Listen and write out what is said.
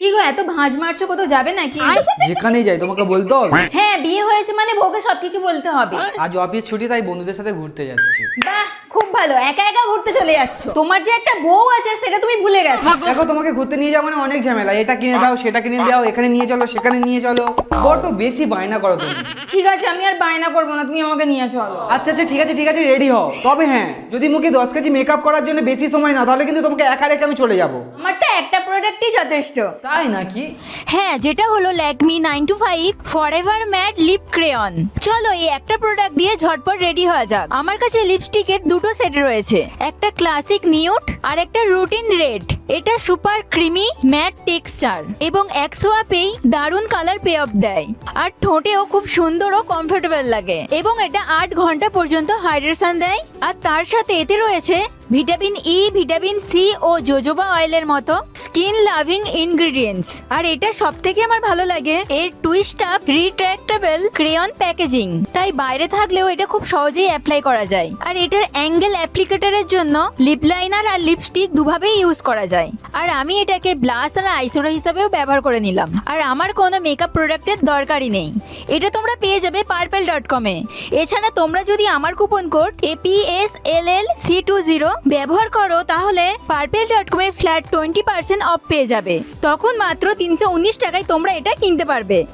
কি গো, এত ভাঁজ মারছো, কোথাও যাবে নাকি? যেখানেই যাই তোমাকে বলতে হবে? হ্যাঁ, বিয়ে হয়েছে মানে বউকে সবকিছু বলতে হবে। আজ অফিস ছুটি, তাই বন্ধুদের সাথে ঘুরতে যাচ্ছি। বাহ, খুব ভালো, একা একা ঘুরতে চলে যাচ্ছ। তোমার যে একটা বউ আছে সেটা তুমি ভুলে গেছো। দেখো, তোমাকে ঘুরতে নিয়ে যাওয়া মানে অনেক ঝামেলা। এটা কিনে দাও, সেটা কিনে দাও, এখানে নিয়ে চলো, সেখানে নিয়ে চলো। বড্ড বেশি বায়না করো তুমি। ঠিক আছে, আমি আর বায়না করবো না, তুমি আমাকে নিয়ে চলো। আচ্ছা আচ্ছা, ঠিক আছে ঠিক আছে, রেডি হও। তবে হ্যাঁ, যদি মুখে 10 কেজি মেকআপ করার জন্য বেশি সময় না, তাহলে কিন্তু তোমাকে একা রেখে আমি চলে যাবো। আমার তো একটা প্রোডাক্টই যথেষ্ট। তাই নাকি? হ্যাঁ, যেটা হলো Lakme 925 forever matte lip crayon. চলো এই একটা প্রোডাক্ট দিয়ে ঝটপট রেডি হওয়া যাক। আমার কাছে লিপস্টিকের দুটো সেট রয়েছে, একটা ক্লাসিক নিউড আর একটা রুটিন রেড। এটা সুপার ক্রিমি ম্যাট টেক্সচার এবং 100 দারুণ কালার পে অফ দেয়, আর ঠোঁটেও খুব সুন্দর ও কমফোর্টেবল লাগে, এবং এটা 8 ঘন্টা পর্যন্ত হাইড্রেশন দেয়। আর তার সাথে এতে রয়েছে ভিটামিন ই, ভিটামিন সি ও জোজোবা অয়েলের মতো স্কিন লাভিং ইনগ্রেডিয়েন্টস। আর এটা সব থেকে আমার ভালো লাগে এর twist up retractable crayon packaging, তাই বাইরে থাকলেও এটা খুব সহজেই অ্যাপ্লাই করা যায়। আর এটার অ্যাঙ্গেল অ্যাপ্লিকেটরের জন্য লিপ লাইনার আর লিপস্টিক দুভাবেই ইউজ করা যায়। আর আমি এটাকে ব্লাশ আর আইশ্যাডো হিসাবেও ব্যবহার করে নিলাম, আর আমার কোনো মেকআপ প্রোডাক্টের দরকারই নেই। এটা তোমরা পেয়ে যাবে purple.com এ। এছাড়া তোমরা যদি আমার কুপন কোড APSLLC20 ব্যবহার করো, তাহলে purple.com এ ফ্ল্যাট 20% অফ পেয়ে যাবে। তখন মাত্র 319 টাকায় তোমরা এটা কিনতে পারবে।